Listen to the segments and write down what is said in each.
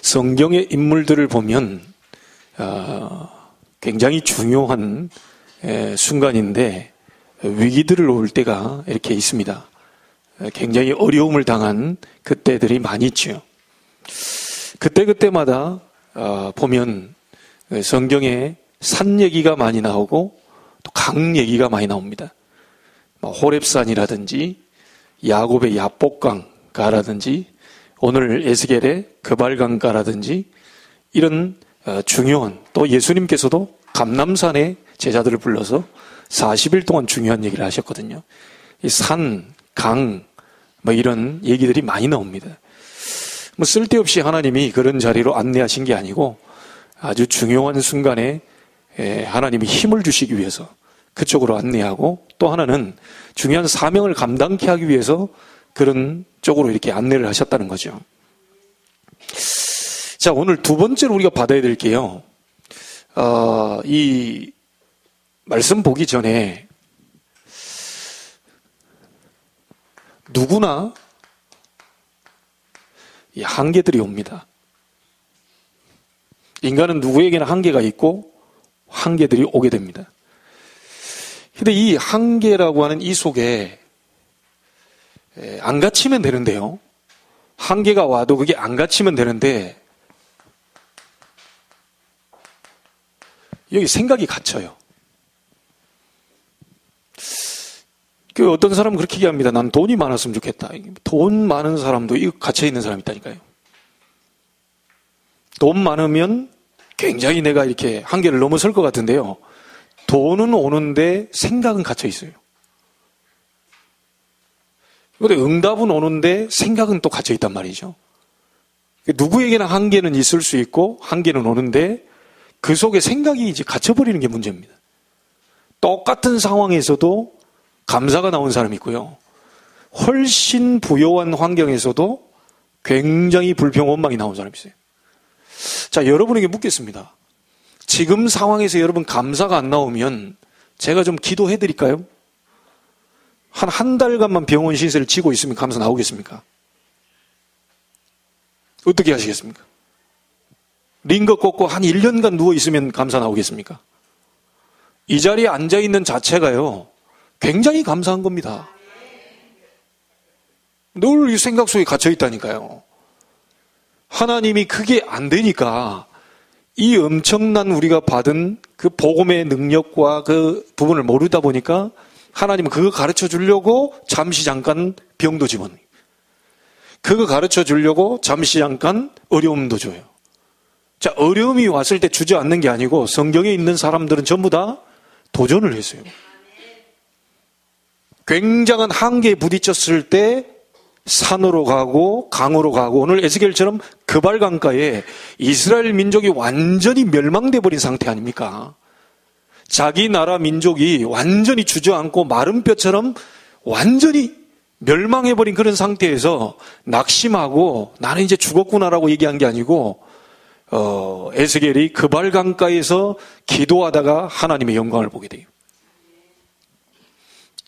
성경의 인물들을 보면 굉장히 중요한 순간인데 위기들을 올 때가 이렇게 있습니다. 굉장히 어려움을 당한 그때들이 많이 있죠. 그때마다 보면 성경에 산 얘기가 많이 나오고 또 강 얘기가 많이 나옵니다. 호렙산이라든지 야곱의 야복강가라든지 오늘 에스겔의 그발강가라든지 이런 중요한, 또 예수님께서도 감람산에 제자들을 불러서 40일 동안 중요한 얘기를 하셨거든요. 이 산, 강, 이런 얘기들이 많이 나옵니다. 쓸데없이 하나님이 그런 자리로 안내하신 게 아니고 아주 중요한 순간에 하나님이 힘을 주시기 위해서 그쪽으로 안내하고, 또 하나는 중요한 사명을 감당케 하기 위해서 그런 쪽으로 이렇게 안내를 하셨다는 거죠. 자, 오늘 두 번째로 우리가 받아야 될 게요. 이 말씀 보기 전에 누구나 이 한계들이 옵니다. 인간은 누구에게나 한계가 있고 한계들이 오게 됩니다. 근데 이 한계라고 하는 이 속에 안 갇히면 되는데요. 한계가 와도 그게 안 갇히면 되는데 여기 생각이 갇혀요. 그 어떤 사람은 그렇게 얘기합니다. 난 돈이 많았으면 좋겠다. 돈 많은 사람도 이거 갇혀있는 사람이 있다니까요. 돈 많으면 굉장히 내가 이렇게 한계를 넘어설 것 같은데요. 돈은 오는데 생각은 갇혀 있어요. 그런데 응답은 오는데 생각은 또 갇혀 있단 말이죠. 누구에게나 한계는 있을 수 있고 한계는 오는데 그 속에 생각이 이제 갇혀버리는 게 문제입니다. 똑같은 상황에서도 감사가 나온 사람이 있고요. 훨씬 부요한 환경에서도 굉장히 불평, 원망이 나온 사람이 있어요. 자, 여러분에게 묻겠습니다. 지금 상황에서 여러분 감사가 안 나오면 제가 좀 기도해 드릴까요? 한 달간만 병원 신세를 지고 있으면 감사 나오겠습니까? 어떻게 하시겠습니까? 링거 꽂고 한 1년간 누워있으면 감사 나오겠습니까? 이 자리에 앉아있는 자체가요, 굉장히 감사한 겁니다. 늘 이 생각 속에 갇혀있다니까요. 하나님이 그게 안 되니까 이 엄청난 우리가 받은 그 복음의 능력과 그 부분을 모르다 보니까 하나님은 그거 가르쳐 주려고 잠시 잠깐 병도 집어넣어요. 그거 가르쳐 주려고 잠시 잠깐 어려움도 줘요. 자, 어려움이 왔을 때 주저앉는 게 아니고 성경에 있는 사람들은 전부 다 도전을 했어요. 굉장한 한계에 부딪혔을 때 산으로 가고 강으로 가고, 오늘 에스겔처럼 그발강가에 이스라엘 민족이 완전히 멸망돼 버린 상태 아닙니까? 자기 나라 민족이 완전히 주저앉고 마른 뼈처럼 완전히 멸망해버린 그런 상태에서 낙심하고 나는 이제 죽었구나라고 얘기한 게 아니고 에스겔이 그발강가에서 기도하다가 하나님의 영광을 보게 돼요.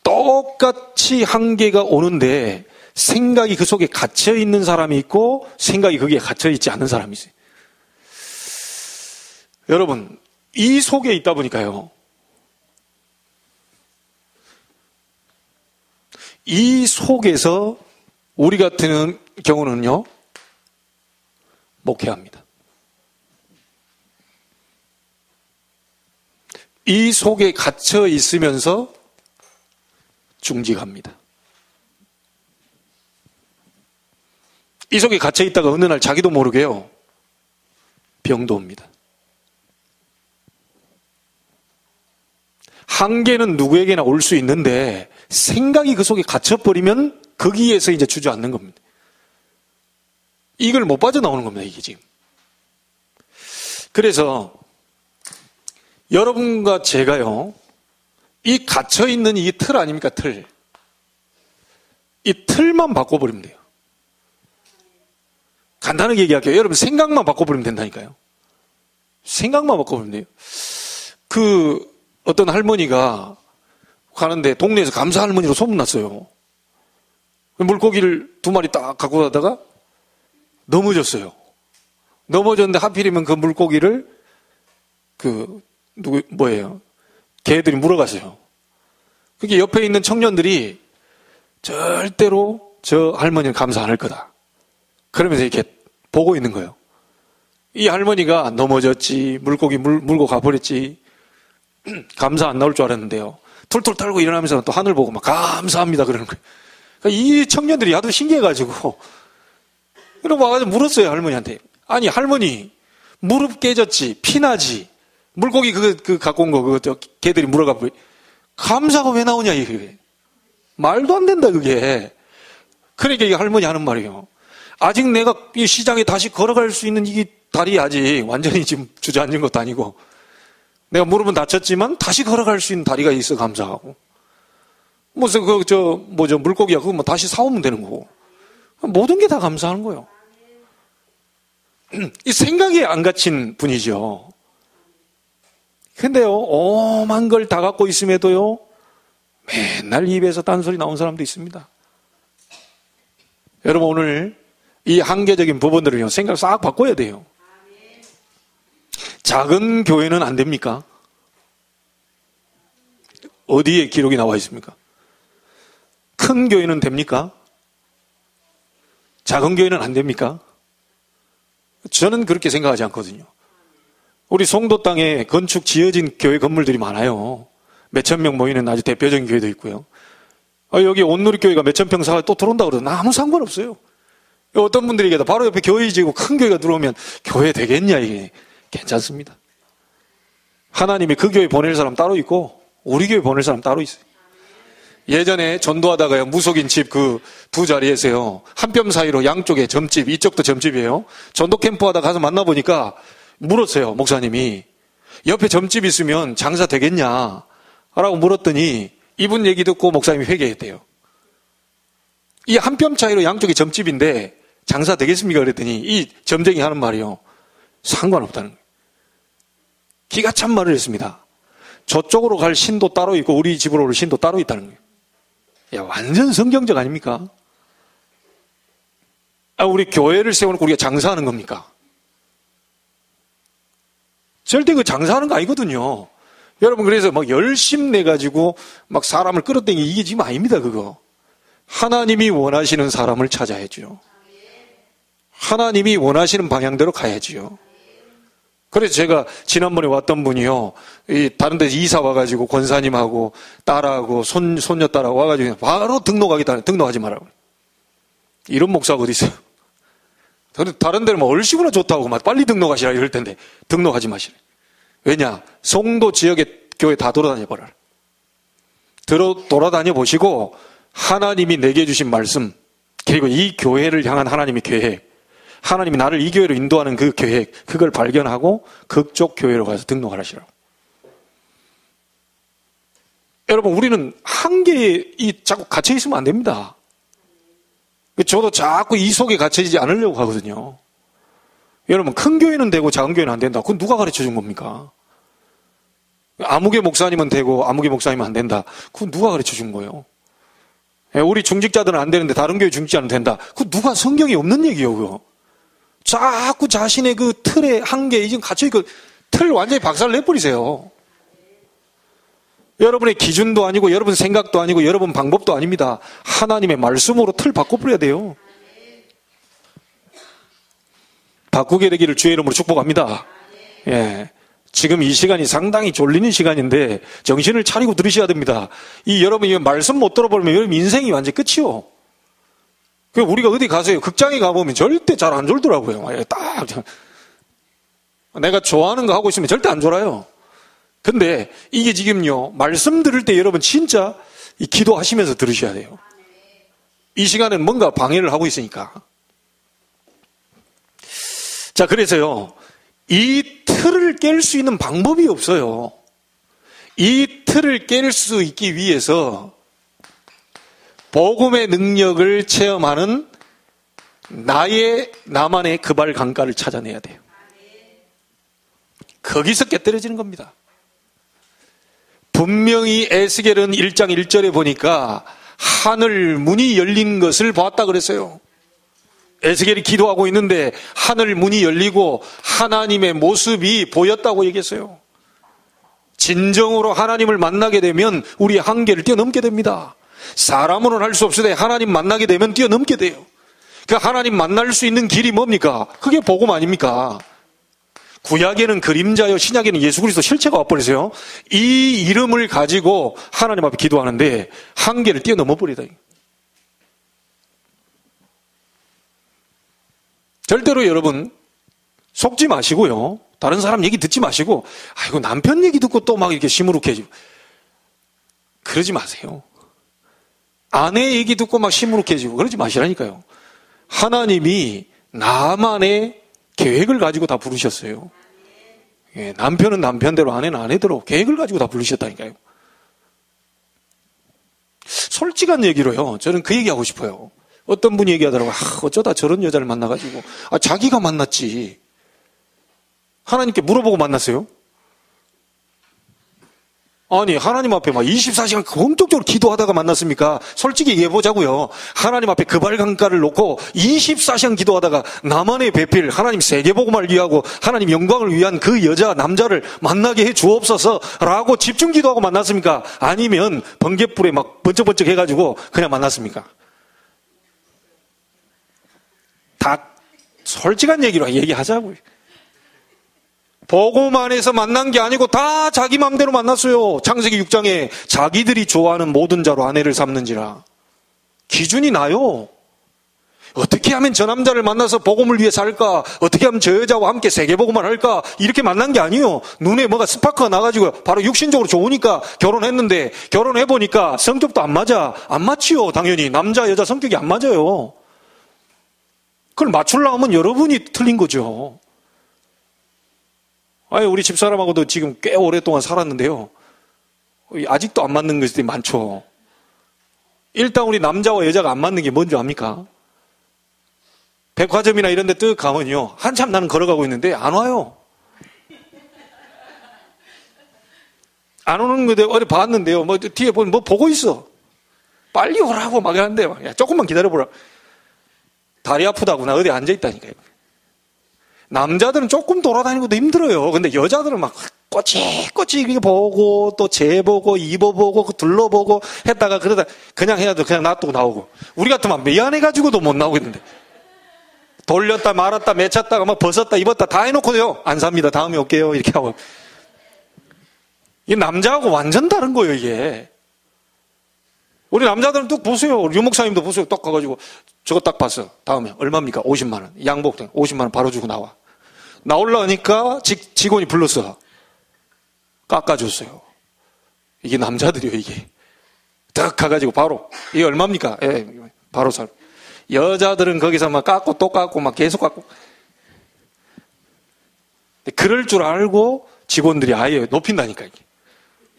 똑같이 한계가 오는데 생각이 그 속에 갇혀있는 사람이 있고 생각이 거기에 갇혀있지 않은 사람이 있어요. 여러분, 이 속에 있다 보니까요, 이 속에서 우리 같은 경우는요, 목회합니다. 이 속에 갇혀 있으면서 중직합니다. 이 속에 갇혀 있다가 어느 날 자기도 모르게요, 병도 옵니다. 한계는 누구에게나 올 수 있는데 생각이 그 속에 갇혀버리면 거기에서 이제 주저앉는 겁니다. 이걸 못 빠져나오는 겁니다, 이게 지금. 그래서 여러분과 제가요, 이 갇혀있는 이 틀 아닙니까, 틀. 이 틀만 바꿔버리면 돼요. 간단하게 얘기할게요. 여러분, 생각만 바꿔버리면 된다니까요. 생각만 바꿔버리면 돼요. 어떤 할머니가 가는데 동네에서 감사 할머니로 소문났어요. 물고기를 2마리 딱 갖고 가다가 넘어졌어요. 넘어졌는데 하필이면 그 물고기를 개들이 물어갔어요. 그게 옆에 있는 청년들이 절대로 저 할머니는 감사 안 할 거다. 그러면서 이렇게 보고 있는 거예요. 이 할머니가 넘어졌지, 물고기 물고 가버렸지, 감사 안 나올 줄 알았는데요. 툴툴 떨고 일어나면서 또 하늘 보고 막 감사합니다 그러는 거예요. 그러니까 이 청년들이 하도 신기해가지고, 그러고 와가지고 물었어요, 할머니한테. 아니, 할머니, 무릎 깨졌지, 피나지, 물고기 갖고 온 거, 개들이 물어가 버리. 감사가 왜 나오냐, 이게. 말도 안 된다, 그게. 그러니까 이 할머니 하는 말이에요. 아직 내가 이 시장에 다시 걸어갈 수 있는 이 다리 아직 완전히 지금 주저앉은 것도 아니고, 내가 무릎은 다쳤지만 다시 걸어갈 수 있는 다리가 있어 감사하고. 물고기야, 그거 뭐 다시 사오면 되는 거고. 모든 게 다 감사하는 거예요. 이 생각이 안 갇힌 분이죠. 근데요, 오만 걸 다 갖고 있음에도요, 맨날 입에서 딴소리 나온 사람도 있습니다. 여러분, 오늘 이 한계적인 부분들을요, 생각을 싹 바꿔야 돼요. 작은 교회는 안 됩니까? 어디에 기록이 나와 있습니까? 큰 교회는 됩니까? 작은 교회는 안 됩니까? 저는 그렇게 생각하지 않거든요. 우리 송도 땅에 건축 지어진 교회 건물들이 많아요. 몇천 명 모이는 아주 대표적인 교회도 있고요. 여기 온누리교회가 몇천 평 사가 또 들어온다 그러면 아무 상관없어요. 어떤 분들이 얘기하다 바로 옆에 교회 지고 큰 교회가 들어오면 교회 되겠냐, 이게. 괜찮습니다. 하나님이 그 교회 보낼 사람 따로 있고 우리 교회 보낼 사람 따로 있어요. 예전에 전도하다가요, 무속인 집 그 두 자리에서요, 한 뼘 사이로 양쪽에 점집, 이쪽도 점집이에요. 전도 캠프 하다 가서 만나보니까 물었어요, 목사님이. 옆에 점집 있으면 장사 되겠냐? 라고 물었더니 이분 얘기 듣고 목사님이 회개했대요. 이 한 뼘 차이로 양쪽이 점집인데 장사 되겠습니까? 그랬더니 이 점쟁이 하는 말이요, 상관없다는 거예요. 기가 찬 말을 했습니다. 저쪽으로 갈 신도 따로 있고 우리 집으로 올 신도 따로 있다는 거예요. 야, 완전 성경적 아닙니까? 우리 교회를 세워놓고 우리가 장사하는 겁니까? 절대 그 장사하는 거 아니거든요. 여러분, 그래서 막 열심 내가지고 막 사람을 끌어당기기, 이게 지금 아닙니다, 그거. 하나님이 원하시는 사람을 찾아야죠. 하나님이 원하시는 방향대로 가야지요. 그래서 제가 지난번에 왔던 분이요, 다른 데서 이사 와가지고 권사님하고 딸하고 손녀딸하고 와가지고 바로 등록하지 말라고. 이런 목사가 어디 있어요? 다른 데는 뭐 얼씨구나 좋다고 막 빨리 등록하시라 이럴 텐데 등록하지 마시래. 왜냐? 송도 지역의 교회 다 돌아다녀 보라. 돌아다녀 보시고 하나님이 내게 주신 말씀, 그리고 이 교회를 향한 하나님의 계획, 하나님이 나를 이 교회로 인도하는 그 계획, 그걸 발견하고 그쪽 교회로 가서 등록하시라고. 여러분, 우리는 한계에 자꾸 갇혀 있으면 안 됩니다. 저도 자꾸 이 속에 갇혀지지 않으려고 하거든요. 여러분, 큰 교회는 되고 작은 교회는 안 된다. 그건 누가 가르쳐 준 겁니까? 아무개 목사님은 되고 아무개 목사님은 안 된다. 그건 누가 가르쳐 준 거예요? 우리 중직자들은 안 되는데 다른 교회 중직자는 된다. 그건 누가, 성경에 없는 얘기예요, 그거. 자꾸 자신의 그 틀에 한계에 지금 갇혀있고 틀 완전히 박살 내버리세요. 여러분의 기준도 아니고 여러분 생각도 아니고 여러분 방법도 아닙니다. 하나님의 말씀으로 틀 바꿔버려야 돼요. 바꾸게 되기를 주의 이름으로 축복합니다. 예. 지금 이 시간이 상당히 졸리는 시간인데 정신을 차리고 들으셔야 됩니다. 여러분이 말씀 못 들어보면 여러분 인생이 완전 끝이요. 우리가 어디 가서요, 극장에 가보면 절대 잘 안 졸더라고요. 딱 내가 좋아하는 거 하고 있으면 절대 안 졸아요. 근데 이게 지금요, 말씀 들을 때 여러분 진짜 기도하시면서 들으셔야 돼요. 이 시간은 뭔가 방해를 하고 있으니까. 자, 그래서요, 이 틀을 깰 수 있는 방법이 없어요. 이 틀을 깰 수 있기 위해서 복음의 능력을 체험하는 나만의 그발 강가를 찾아내야 돼요. 거기서 깨뜨려지는 겁니다. 분명히 에스겔은 1장 1절에 보니까 하늘 문이 열린 것을 보았다 그랬어요. 에스겔이 기도하고 있는데 하늘 문이 열리고 하나님의 모습이 보였다고 얘기했어요. 진정으로 하나님을 만나게 되면 우리의 한계를 뛰어넘게 됩니다. 사람으로는 할 수 없으되 하나님 만나게 되면 뛰어넘게 돼요. 그 하나님 만날 수 있는 길이 뭡니까? 그게 복음 아닙니까? 구약에는 그림자요, 신약에는 예수 그리스도 실체가 와버리세요. 이 이름을 가지고 하나님 앞에 기도하는데 한계를 뛰어넘어 버리다. 절대로 여러분 속지 마시고요. 다른 사람 얘기 듣지 마시고 아이고 남편 얘기 듣고 또 막 이렇게 시무룩해지고 그러지 마세요. 아내 얘기 듣고 막 시무룩해지고 그러지 마시라니까요. 하나님이 나만의 계획을 가지고 다 부르셨어요. 예, 남편은 남편대로 아내는 아내대로 계획을 가지고 다 부르셨다니까요. 솔직한 얘기로요. 저는 그 얘기하고 싶어요. 어떤 분이 얘기하더라고요. 어쩌다 저런 여자를 만나가지고 자기가 만났지. 하나님께 물어보고 만났어요? 아니 하나님 앞에 막 24시간 본격적으로 기도하다가 만났습니까? 솔직히 얘기해보자고요. 하나님 앞에 금발강가를 놓고 24시간 기도하다가 나만의 배필 하나님 세계복음을 위하고 하나님 영광을 위한 그 여자 남자를 만나게 해 주옵소서 라고 집중 기도하고 만났습니까? 아니면 번갯불에 막 번쩍번쩍 해가지고 그냥 만났습니까? 다 솔직한 얘기로 얘기하자고요. 복음 안에서 만난 게 아니고 다 자기 마음대로 만났어요. 창세기 6장에 자기들이 좋아하는 모든 자로 아내를 삼는지라. 기준이 나요. 어떻게 하면 저 남자를 만나서 복음을 위해 살까? 어떻게 하면 저 여자와 함께 세계복음을 할까? 이렇게 만난 게 아니에요. 눈에 뭐가 스파크가 나가지고 바로 육신적으로 좋으니까 결혼했는데 결혼해보니까 성격도 안 맞아. 안 맞지요. 당연히 남자 여자 성격이 안 맞아요. 그걸 맞추려고 하면 여러분이 틀린 거죠. 우리 집사람하고도 지금 꽤 오랫동안 살았는데요. 아직도 안 맞는 것들이 많죠. 일단 우리 남자와 여자가 안 맞는 게 뭔지 압니까? 백화점이나 이런 데 뜩 가면요. 한참 나는 걸어가고 있는데 안 와요. 안 오는 거데 어디 봤는데요. 뭐 뒤에 보면 뭐 보고 있어. 빨리 오라고 막 하는데 야, 조금만 기다려보라. 다리 아프다구나. 어디 앉아있다니까요. 남자들은 조금 돌아다니고도 힘들어요. 근데 여자들은 막 꼬치꼬치 이렇게 보고 또 재보고 입어보고 둘러보고 했다가 그러다 그냥 해야 돼. 그냥 놔두고 나오고. 우리 같으면 미안해가지고도 못 나오겠는데. 돌렸다 말았다 맺혔다가 막 벗었다 입었다 다 해놓고요. 안 삽니다. 다음에 올게요. 이렇게 하고. 이 남자하고 완전 다른 거예요, 이게. 우리 남자들은 또 보세요. 우리 유 목사님도 보세요. 딱 가가지고 저거 딱 봤어. 다음에 얼마입니까? 50만 원. 양복 50만 원 바로 주고 나와. 나오려니까 직원이 불렀어. 깎아줬어요. 이게 남자들이요, 이게. 딱 가가지고 바로 이게 얼마입니까? 예, 바로 살. 여자들은 거기서 막 깎고 또 깎고 막 계속 깎고. 그럴 줄 알고 직원들이 아예 높인다니까 이게.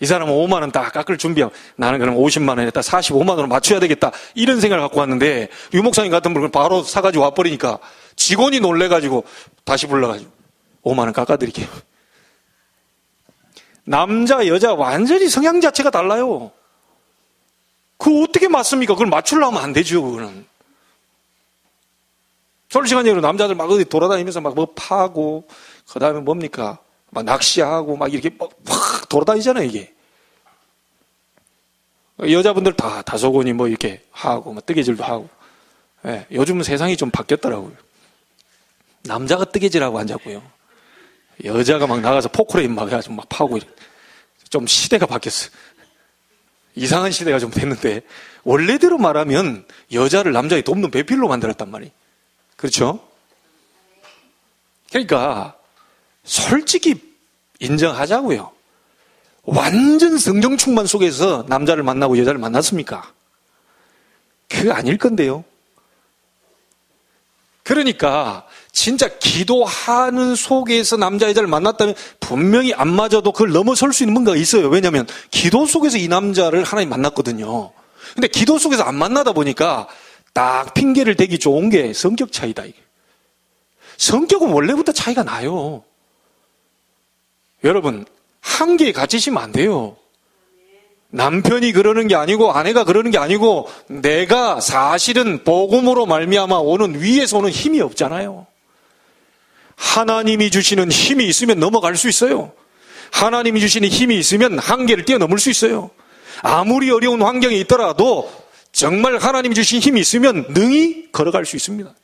이 사람은 5만 원 다 깎을 준비하고 나는 그럼 50만 원에다 45만 원을 맞춰야 되겠다 이런 생각을 갖고 왔는데 유 목사님 같은 분은 바로 사가지고 와버리니까 직원이 놀래가지고 다시 불러가지고 5만 원 깎아드릴게요. 남자 여자 완전히 성향 자체가 달라요. 그거 어떻게 맞습니까? 그걸 맞추려면 안 되죠. 그거는 솔직한 얘기로 남자들 막 어디 돌아다니면서 막 뭐 파고 그 다음에 뭡니까? 막 낚시하고 막 이렇게 확 돌아다니잖아요, 이게. 여자분들 다 다소곤이 뭐 이렇게 하고, 뭐 뜨개질도 하고. 예, 요즘은 세상이 좀 바뀌었더라고요. 남자가 뜨개질하고 앉았고요. 여자가 막 나가서 포크레인 막 해가지고 막 파고 이렇게. 좀 시대가 바뀌었어요. 이상한 시대가 좀 됐는데, 원래대로 말하면 여자를 남자의 돕는 배필로 만들었단 말이에요. 그렇죠? 그러니까, 솔직히 인정하자고요. 완전 성령 충만 속에서 남자를 만나고 여자를 만났습니까? 그거 아닐 건데요. 그러니까 진짜 기도하는 속에서 남자 여자를 만났다면 분명히 안 맞아도 그걸 넘어설 수 있는 뭔가가 있어요. 왜냐하면 기도 속에서 이 남자를 하나님 만났거든요. 근데 기도 속에서 안 만나다 보니까 딱 핑계를 대기 좋은 게 성격 차이다. 이게. 성격은 원래부터 차이가 나요. 여러분, 한계에 갇히시면 안 돼요. 남편이 그러는 게 아니고 아내가 그러는 게 아니고 내가 사실은 복음으로 말미암아 오는 위에서 오는 힘이 없잖아요. 하나님이 주시는 힘이 있으면 넘어갈 수 있어요. 하나님이 주시는 힘이 있으면 한계를 뛰어넘을 수 있어요. 아무리 어려운 환경에 있더라도 정말 하나님이 주신 힘이 있으면 능히 걸어갈 수 있습니다.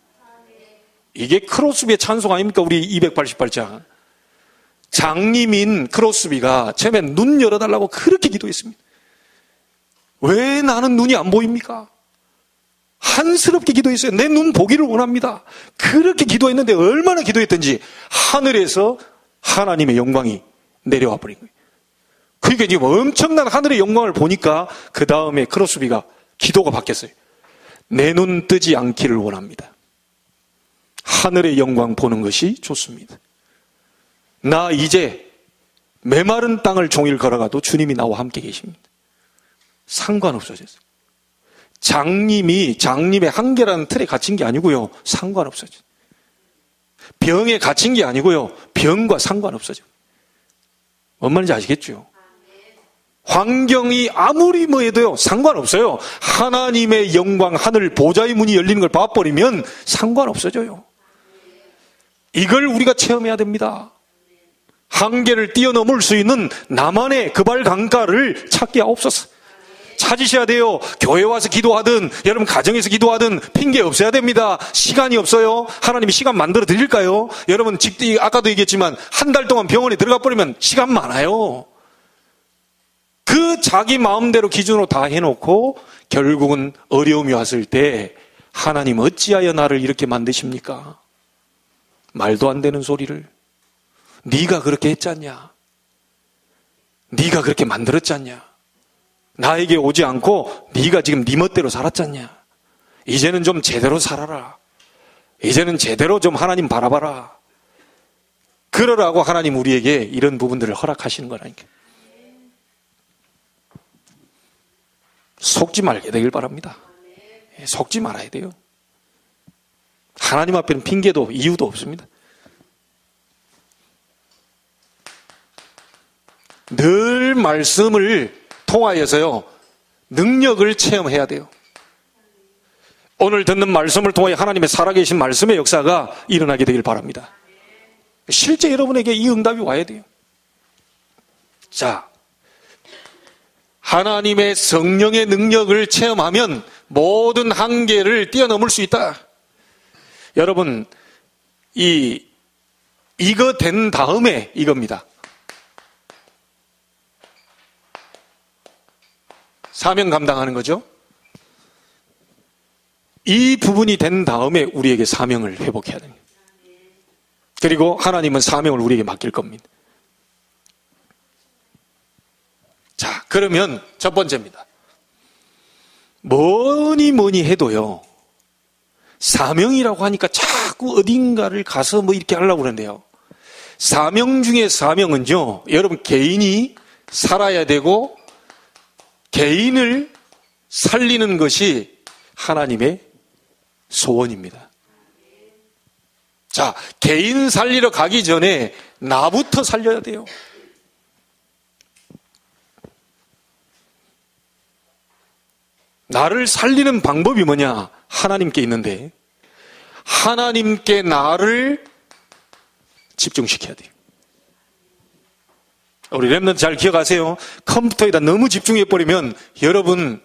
이게 크로스비의 찬송 아닙니까? 우리 288장. 장님인 크로스비가 처음에 눈 열어달라고 그렇게 기도했습니다. 왜 나는 눈이 안 보입니까? 한스럽게 기도했어요. 내 눈 보기를 원합니다. 그렇게 기도했는데 얼마나 기도했던지 하늘에서 하나님의 영광이 내려와 버린 거예요. 그러니까 지금 엄청난 하늘의 영광을 보니까 그 다음에 크로스비가 기도가 바뀌었어요. 내 눈 뜨지 않기를 원합니다. 하늘의 영광 보는 것이 좋습니다. 나 이제 메마른 땅을 종일 걸어가도 주님이 나와 함께 계십니다. 상관없어졌어요. 장님의 한계라는 틀에 갇힌 게 아니고요. 상관없어져요. 병에 갇힌 게 아니고요. 병과 상관없어져요. 뭔 말인지 아시겠죠? 환경이 아무리 뭐 해도요. 상관없어요. 하나님의 영광, 하늘 보좌의 문이 열리는 걸 봐버리면 상관없어져요. 이걸 우리가 체험해야 됩니다. 한계를 뛰어넘을 수 있는 나만의 그발 강가를 찾게 하옵소서. 찾으셔야 돼요. 교회 와서 기도하든 여러분 가정에서 기도하든 핑계 없어야 됩니다. 시간이 없어요. 하나님이 시간 만들어 드릴까요? 여러분 아까도 얘기했지만 한 달 동안 병원에 들어가 버리면 시간 많아요. 그 자기 마음대로 기준으로 다 해놓고 결국은 어려움이 왔을 때 하나님 어찌하여 나를 이렇게 만드십니까? 말도 안 되는 소리를. 네가 그렇게 했잖냐? 네가 그렇게 만들었잖냐? 나에게 오지 않고 네가 지금 네 멋대로 살았잖냐? 이제는 좀 제대로 살아라. 이제는 제대로 좀 하나님 바라봐라. 그러라고 하나님 우리에게 이런 부분들을 허락하시는 거라니까. 속지 말게 되길 바랍니다. 속지 말아야 돼요. 하나님 앞에는 핑계도 이유도 없습니다. 늘 말씀을 통하여서요, 능력을 체험해야 돼요. 오늘 듣는 말씀을 통해 하나님의 살아계신 말씀의 역사가 일어나게 되길 바랍니다. 실제 여러분에게 이 응답이 와야 돼요. 자, 하나님의 성령의 능력을 체험하면 모든 한계를 뛰어넘을 수 있다. 여러분, 이거 된 다음에 이겁니다. 사명 감당하는 거죠. 이 부분이 된 다음에 우리에게 사명을 회복해야 됩니다. 그리고 하나님은 사명을 우리에게 맡길 겁니다. 자, 그러면 첫 번째입니다. 뭐니 해도요, 사명이라고 하니까 자꾸 어딘가를 가서 뭐 이렇게 하려고 그러는데요. 사명 중에 사명은요, 여러분 개인이 살아야 되고 개인을 살리는 것이 하나님의 소원입니다. 자, 개인 살리러 가기 전에 나부터 살려야 돼요. 나를 살리는 방법이 뭐냐? 하나님께 있는데 하나님께 나를 집중시켜야 돼요. 우리 렘넌트 잘 기억하세요. 컴퓨터에다 너무 집중해버리면 여러분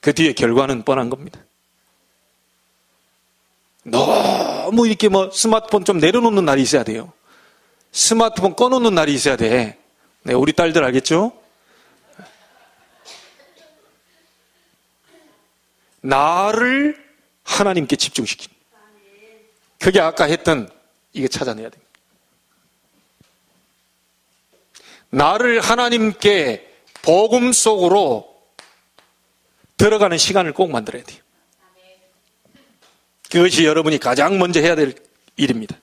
그 뒤에 결과는 뻔한 겁니다. 너무 이렇게 스마트폰 좀 내려놓는 날이 있어야 돼요. 스마트폰 꺼놓는 날이 있어야 돼. 네, 우리 딸들 알겠죠? 나를 하나님께 집중시키는. 그게 아까 했던 이게 찾아내야 됩니다. 나를 하나님께 복음 속으로 들어가는 시간을 꼭 만들어야 돼요. 그것이 여러분이 가장 먼저 해야 될 일입니다.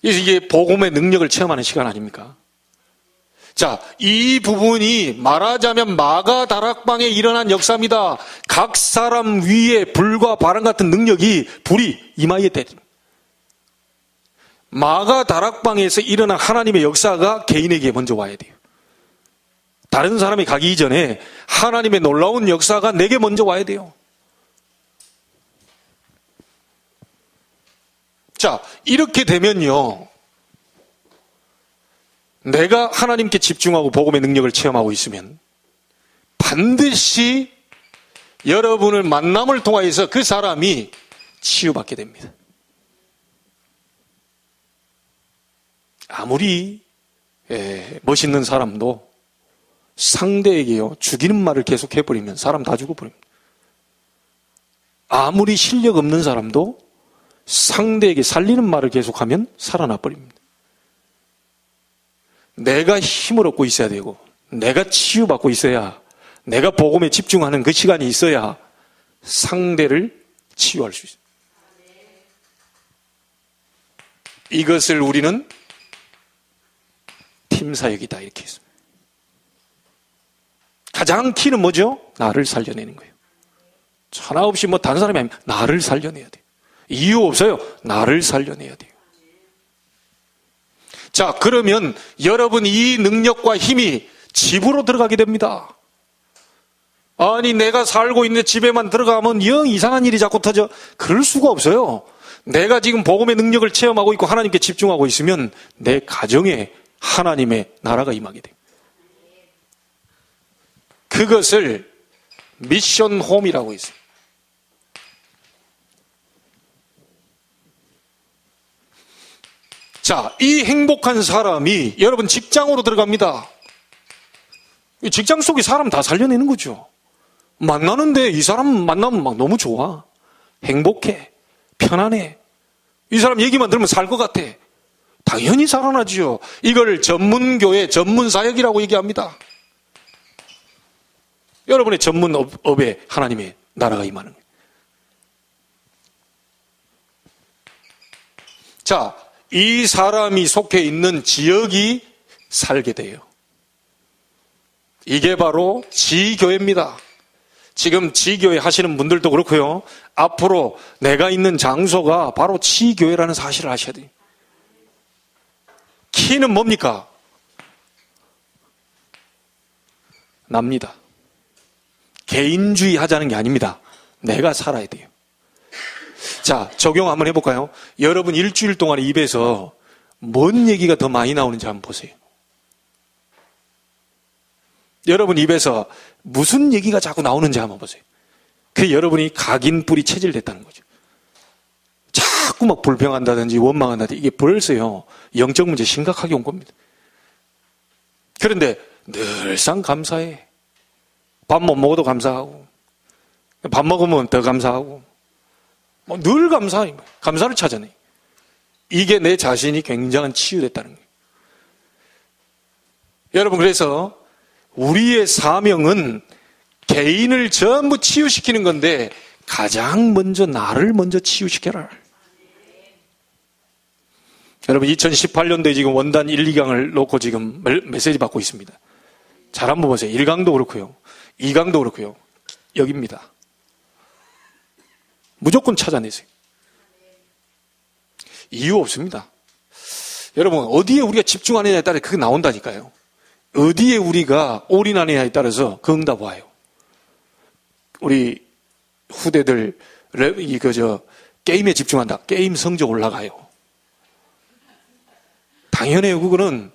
그래서 이게 복음의 능력을 체험하는 시간 아닙니까? 자, 이 부분이 말하자면 마가 다락방에 일어난 역사입니다. 각 사람 위에 불과 바람 같은 능력이 불이 임하게 됩니다. 마가 다락방에서 일어난 하나님의 역사가 개인에게 먼저 와야 돼요. 다른 사람이 가기 이전에 하나님의 놀라운 역사가 내게 먼저 와야 돼요. 자, 이렇게 되면요, 내가 하나님께 집중하고 복음의 능력을 체험하고 있으면 반드시 여러분을 만남을 통하여서 그 사람이 치유받게 됩니다. 아무리 멋있는 사람도 상대에게요, 죽이는 말을 계속 해버리면 사람 다 죽어버립니다. 아무리 실력 없는 사람도 상대에게 살리는 말을 계속하면 살아나버립니다. 내가 힘을 얻고 있어야 되고, 내가 치유받고 있어야, 내가 복음에 집중하는 그 시간이 있어야 상대를 치유할 수 있어요. 이것을 우리는 팀사역이다 이렇게 했습니다. 가장 키는 뭐죠? 나를 살려내는 거예요. 하나 없이 뭐 다른 사람이 아니면 나를 살려내야 돼요. 이유 없어요. 나를 살려내야 돼요. 자, 그러면 여러분 이 능력과 힘이 집으로 들어가게 됩니다. 아니, 내가 살고 있는 집에만 들어가면 영 이상한 일이 자꾸 터져. 그럴 수가 없어요. 내가 지금 복음의 능력을 체험하고 있고 하나님께 집중하고 있으면 내 가정에 하나님의 나라가 임하게 돼요. 그것을 미션 홈이라고 있어요. 자, 이 행복한 사람이 여러분 직장으로 들어갑니다. 직장 속에 사람 다 살려내는 거죠. 만나는데 이 사람 만나면 막 너무 좋아. 행복해. 편안해. 이 사람 얘기만 들으면 살 것 같아. 당연히 살아나지요. 이걸 전문교회, 전문사역이라고 얘기합니다. 여러분의 전문업에 하나님의 나라가 임하는 거예요. 자, 이 사람이 속해 있는 지역이 살게 돼요. 이게 바로 지교회입니다. 지금 지교회 하시는 분들도 그렇고요. 앞으로 내가 있는 장소가 바로 지교회라는 사실을 아셔야 돼요. 키는 뭡니까? 납니다. 개인주의 하자는 게 아닙니다. 내가 살아야 돼요. 자, 적용 한번 해볼까요? 여러분 일주일 동안 입에서 뭔 얘기가 더 많이 나오는지 한번 보세요. 여러분 입에서 무슨 얘기가 자꾸 나오는지 한번 보세요. 그게 여러분이 각인뿔이 체질됐다는 거죠. 자꾸 막 불평한다든지 원망한다든지 이게 벌써요, 영적 문제 심각하게 온 겁니다. 그런데 늘상 감사해. 밥 못 먹어도 감사하고, 밥 먹으면 더 감사하고, 늘 감사해. 감사를 찾아내. 이게 내 자신이 굉장한 치유됐다는 거예요. 여러분, 그래서 우리의 사명은 개인을 전부 치유시키는 건데 가장 먼저 나를 먼저 치유시켜라. 여러분 2018년도에 지금 원단 1, 2강을 놓고 지금 메시지 받고 있습니다. 잘 한번 보세요. 1강도 그렇고요. 2강도 그렇고요. 여기입니다. 무조건 찾아내세요. 이유 없습니다. 여러분 어디에 우리가 집중하느냐에 따라 그게 나온다니까요. 어디에 우리가 올인하느냐에 따라서 그 응답 와요. 우리 후대들 게임에 집중한다. 게임 성적 올라가요. 당연해요. 그거는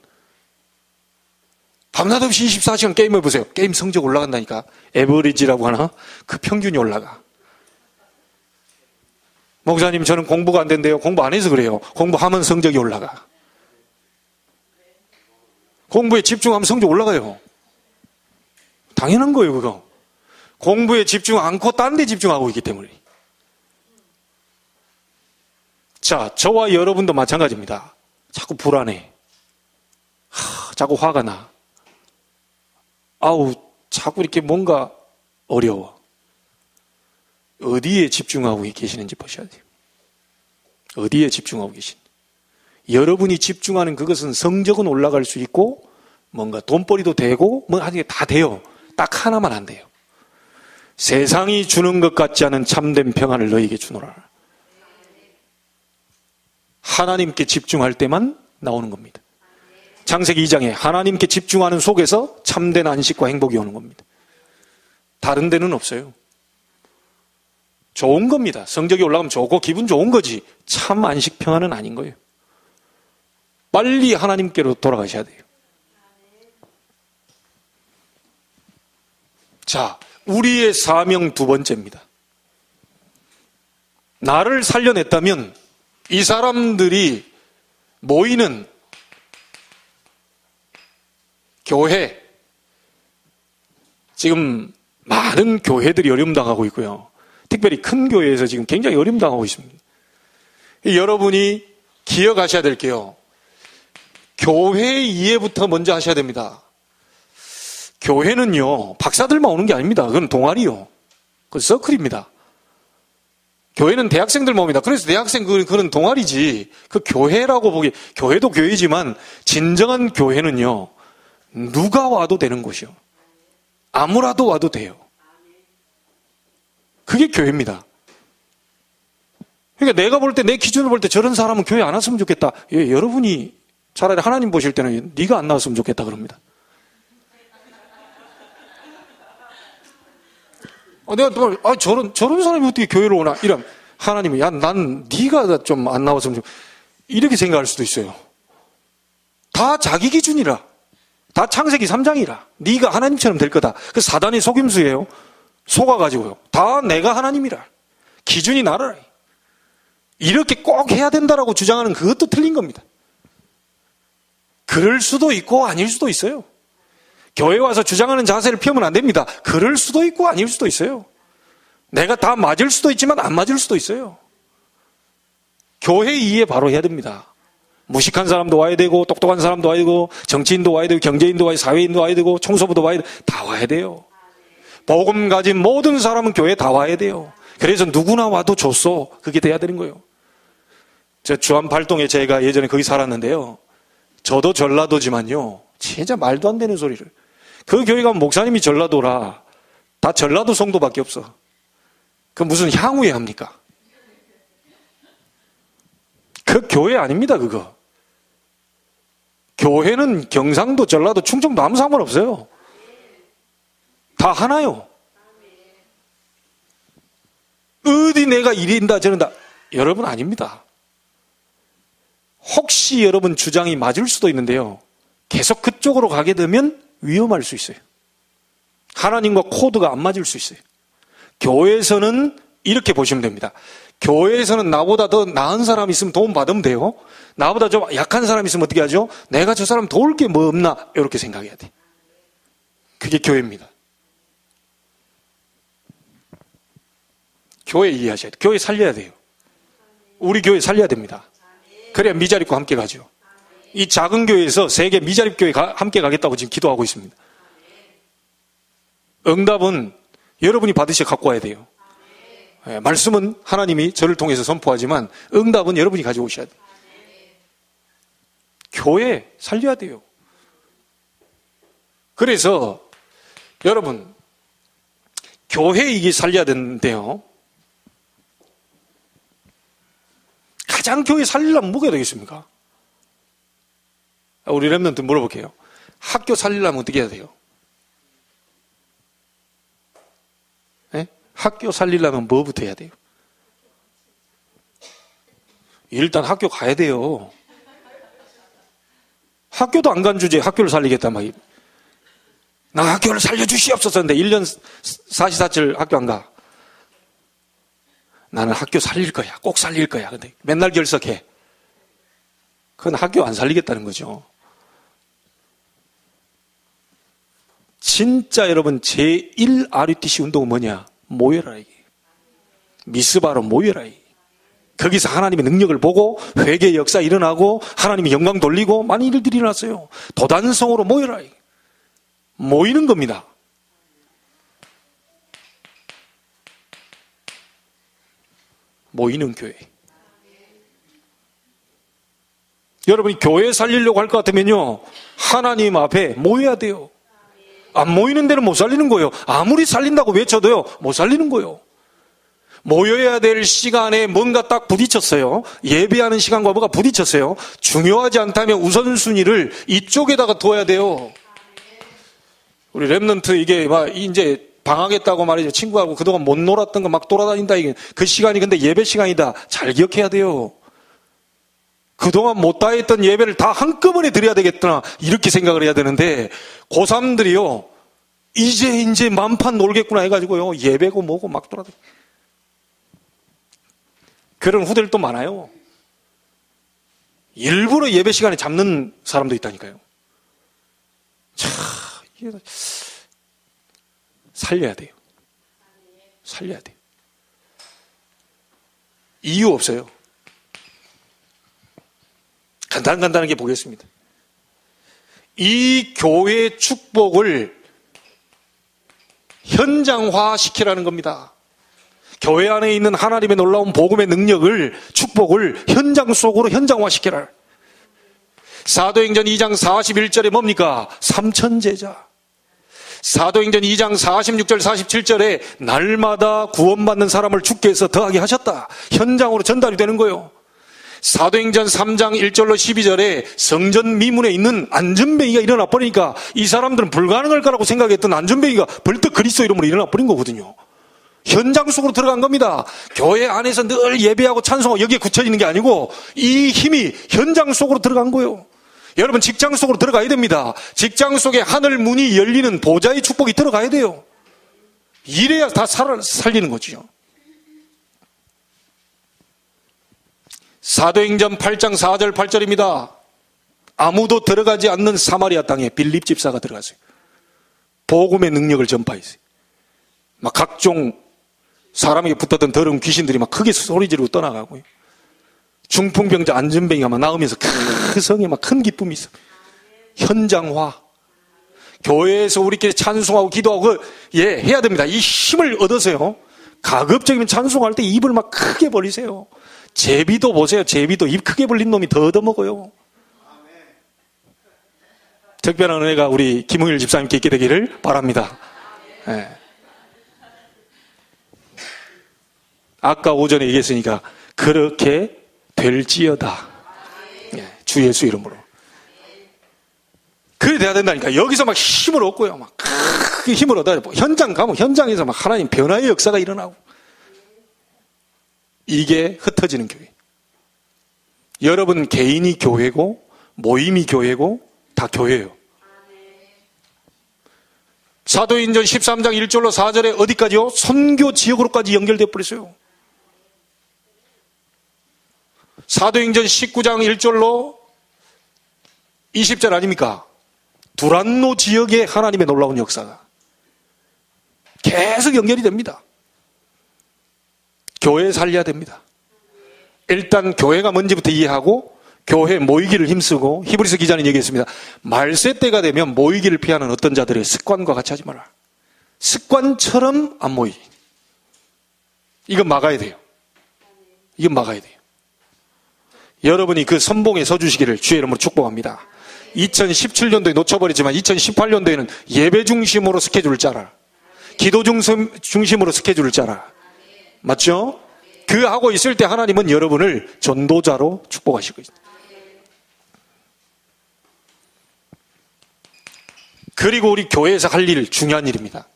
밤낮 없이 24시간 게임을 보세요. 게임 성적 올라간다니까. 에버리지라고 하나? 그 평균이 올라가. 목사님 저는 공부가 안 된대요. 공부 안 해서 그래요. 공부하면 성적이 올라가. 공부에 집중하면 성적 올라가요. 당연한 거예요, 그거. 공부에 집중 않고 딴 데 집중하고 있기 때문에. 자, 저와 여러분도 마찬가지입니다. 자꾸 불안해. 자꾸 화가 나. 아우, 자꾸 이렇게 뭔가 어려워. 어디에 집중하고 계시는지 보셔야 돼요. 어디에 집중하고 계신지. 여러분이 집중하는 그것은 성적은 올라갈 수 있고 뭔가 돈벌이도 되고 뭐 하는 게 다 돼요. 딱 하나만 안 돼요. 세상이 주는 것 같지 않은 참된 평안을 너에게 주노라. 하나님께 집중할 때만 나오는 겁니다. 창세기 2장에 하나님께 집중하는 속에서 참된 안식과 행복이 오는 겁니다. 다른 데는 없어요. 좋은 겁니다. 성적이 올라가면 좋고 기분 좋은 거지 참 안식 평안은 아닌 거예요. 빨리 하나님께로 돌아가셔야 돼요. 자, 우리의 사명 두 번째입니다. 나를 살려냈다면 이 사람들이 모이는 교회, 지금 많은 교회들이 어려움당하고 있고요. 특별히 큰 교회에서 지금 굉장히 어려움당하고 있습니다. 여러분이 기억하셔야 될 게요. 교회 이해부터 먼저 하셔야 됩니다. 교회는요, 박사들만 오는 게 아닙니다. 그건 동아리요. 그건 서클입니다. 교회는 대학생들만 옵니다. 그래서 대학생 그런 동아리지. 그 교회라고 보기, 교회도 교회지만 진정한 교회는요, 누가 와도 되는 곳이요. 아무라도 와도 돼요. 그게 교회입니다. 그러니까 내가 볼 때, 내 기준으로 볼 때 저런 사람은 교회 안 왔으면 좋겠다. 예, 여러분이 차라리 하나님 보실 때는 네가 안 나왔으면 좋겠다 그럽니다. 내가 저런 사람이 어떻게 교회로 오나? 이러면 하나님이 난 네가 좀 안 나왔으면 좋겠다. 이렇게 생각할 수도 있어요. 다 자기 기준이라. 다 창세기 3장이라. 네가 하나님처럼 될 거다. 그 사단의 속임수예요. 속아가지고요. 다 내가 하나님이라. 기준이 나라. 이렇게 꼭 해야 된다라고 주장하는 그것도 틀린 겁니다. 그럴 수도 있고 아닐 수도 있어요. 교회 와서 주장하는 자세를 펴면 안 됩니다. 그럴 수도 있고 아닐 수도 있어요. 내가 다 맞을 수도 있지만 안 맞을 수도 있어요. 교회 이해 바로 해야 됩니다. 무식한 사람도 와야 되고 똑똑한 사람도 와야 되고 정치인도 와야 되고 경제인도 와야 되고 사회인도 와야 되고 청소부도 와야 되고 다 와야 돼요. 복음 가진 모든 사람은 교회에 다 와야 돼요. 그래서 누구나 와도 좋소. 그게 돼야 되는 거예요. 저 주안 발동에 제가 예전에 거기 살았는데요. 저도 전라도지만요. 진짜 말도 안 되는 소리를. 그 교회 가면 목사님이 전라도라. 다 전라도 성도밖에 없어. 그 무슨 향후에 합니까? 그 교회 아닙니다, 그거. 교회는 경상도, 전라도, 충청도 아무 상관없어요. 다 하나요. 어디 내가 이린다 저런다. 여러분 아닙니다. 혹시 여러분 주장이 맞을 수도 있는데요. 계속 그쪽으로 가게 되면 위험할 수 있어요. 하나님과 코드가 안 맞을 수 있어요. 교회에서는 이렇게 보시면 됩니다. 교회에서는 나보다 더 나은 사람 있으면 도움 받으면 돼요. 나보다 좀 약한 사람 있으면 어떻게 하죠? 내가 저 사람 도울 게 뭐 없나? 이렇게 생각해야 돼. 그게 교회입니다. 교회 이해하셔야 돼요. 교회 살려야 돼요. 우리 교회 살려야 됩니다. 그래야 미자립과 함께 가죠. 이 작은 교회에서 세계 미자립 교회 함께 가겠다고 지금 기도하고 있습니다. 응답은 여러분이 받으셔 갖고 와야 돼요. 말씀은 하나님이 저를 통해서 선포하지만 응답은 여러분이 가지고 오셔야 돼요. 교회 살려야 돼요. 그래서 여러분 교회 이게 살려야 되는데요. 가장 교회 살리려면 뭐가 되겠습니까? 우리 랩런트 물어볼게요. 학교 살리려면 어떻게 해야 돼요? 네? 학교 살리려면 뭐부터 해야 돼요? 일단 학교 가야 돼요. 학교도 안 간 주제에 학교를 살리겠다 막. 나 학교를 살려주시옵소서 했는데 1년 사시사철 학교 안 가. 나는 학교 살릴 거야. 꼭 살릴 거야. 근데 맨날 결석해. 그건 학교 안 살리겠다는 거죠. 진짜 여러분 제1 RUTC 운동은 뭐냐? 모여라 이게. 미스바로 모여라 이게. 거기서 하나님의 능력을 보고 회개의 역사 일어나고 하나님의 영광 돌리고 많은 일들이 일어났어요. 도단성으로 모여라 이게. 모이는 겁니다. 모이는 교회. 여러분이 교회 살리려고 할 것 같으면요, 하나님 앞에 모여야 돼요. 안 모이는 데는 못 살리는 거예요. 아무리 살린다고 외쳐도요, 못 살리는 거예요. 모여야 될 시간에 뭔가 딱 부딪혔어요. 예배하는 시간과 뭐가 부딪혔어요. 중요하지 않다면 우선순위를 이쪽에다가 둬야 돼요. 우리 랩런트 이게 막 이제 방학했다고 말이죠. 친구하고 그동안 못 놀았던 거 막 돌아다닌다. 이게 그 시간이 근데 예배 시간이다. 잘 기억해야 돼요. 그동안 못다 했던 예배를 다 한꺼번에 드려야 되겠구나. 이렇게 생각을 해야 되는데 고3들이요. 이제 만판 놀겠구나 해가지고요. 예배고 뭐고 막 돌아다니고. 그런 후대들 또 많아요. 일부러 예배 시간에 잡는 사람도 있다니까요. 참, 살려야 돼요. 살려야 돼요. 이유 없어요. 간단하게 보겠습니다. 이 교회의 축복을 현장화시키라는 겁니다. 교회 안에 있는 하나님의 놀라운 복음의 능력을, 축복을 현장 속으로 현장화시켜라. 사도행전 2장 41절에 뭡니까? 3천 제자. 사도행전 2장 46절 47절에 날마다 구원받는 사람을 주께서 더하게 하셨다. 현장으로 전달이 되는 거예요. 사도행전 3장 1절로 12절에 성전 미문에 있는 안전뱅이가 일어나 버리니까 이 사람들은 불가능할 거라고 생각했던 안전뱅이가 벌떡 그리스도 이름으로 일어나 버린 거거든요. 현장 속으로 들어간 겁니다. 교회 안에서 늘 예배하고 찬송하고 여기에 굳혀 있는 게 아니고 이 힘이 현장 속으로 들어간 거예요. 여러분 직장 속으로 들어가야 됩니다. 직장 속에 하늘 문이 열리는 보좌의 축복이 들어가야 돼요. 이래야 다 살리는 거죠. 사도행전 8장 4절 8절입니다. 아무도 들어가지 않는 사마리아 땅에 빌립 집사가 들어갔어요. 복음의 능력을 전파했어요. 막 각종 사람에게 붙었던 더러운 귀신들이 막 크게 소리 지르고 떠나가고요. 중풍병자 안전뱅이가 막 나오면서 그 성에 막 큰 기쁨이 있어. 현장화. 교회에서 우리끼리 찬송하고 기도하고 해야 됩니다. 이 힘을 얻어서요. 가급적이면 찬송할 때 입을 막 크게 벌리세요. 제비도 보세요. 제비도 입 크게 벌린 놈이 더 얻어먹어요. 특별한 은혜가 우리 김흥일 집사님께 있게 되기를 바랍니다. 네. 아까 오전에 얘기했으니까 그렇게 될지어다. 주 예수 이름으로. 그래 돼야 된다니까. 여기서 막 힘을 얻고요. 막 크게 힘을 얻어야 돼. 현장 가면 현장에서 막 하나님 변화의 역사가 일어나고. 이게 흩어지는 교회. 여러분 개인이 교회고 모임이 교회고 다 교회예요. 사도행전 13장 1절로 4절에 어디까지요? 선교 지역으로까지 연결되어 버렸어요. 사도행전 19장 1절로 20절 아닙니까? 두란노 지역의 하나님의 놀라운 역사가 계속 연결이 됩니다. 교회 살려야 됩니다. 일단 교회가 뭔지부터 이해하고 교회 모이기를 힘쓰고, 히브리서 기자는 얘기했습니다. 말세 때가 되면 모이기를 피하는 어떤 자들의 습관과 같이 하지 마라. 습관처럼 안 모이. 이건 막아야 돼요. 이건 막아야 돼요. 여러분이 그 선봉에 서주시기를 주의 이름으로 축복합니다. 2017년도에 놓쳐버리지만 2018년도에는 예배 중심으로 스케줄을 짜라. 기도 중심으로 스케줄을 짜라. 맞죠? 그 하고 있을 때 하나님은 여러분을 전도자로 축복하시고 있습니다. 그리고 우리 교회에서 할 일, 중요한 일입니다.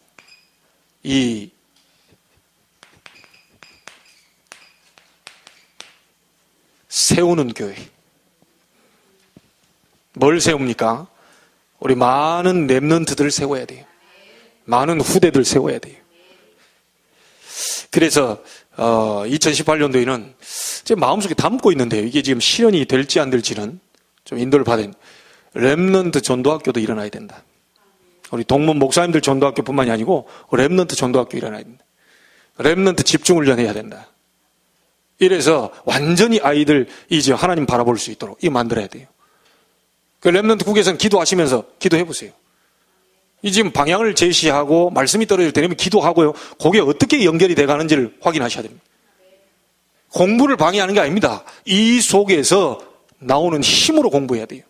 이 세우는 교회. 뭘 세웁니까? 우리 많은 랩런트들을 세워야 돼요. 많은 후대들 세워야 돼요. 그래서 2018년도에는 제 마음속에 담고 있는데요. 이게 지금 실현이 될지 안 될지는 좀 인도를 받은 랩런트 전도학교도 일어나야 된다. 우리 동문 목사님들 전도학교뿐만이 아니고 랩런트 전도학교 일어나야 된다. 랩런트 집중훈련 해야 된다. 이래서 완전히 아이들 이제 하나님 바라볼 수 있도록 이거 만들어야 돼요. 그 랩런트 국에서는 기도하시면서 기도해 보세요. 이 지금 방향을 제시하고 말씀이 떨어질 때면 기도하고요. 그게 어떻게 연결이 돼 가는지를 확인하셔야 됩니다. 공부를 방해하는 게 아닙니다. 이 속에서 나오는 힘으로 공부해야 돼요.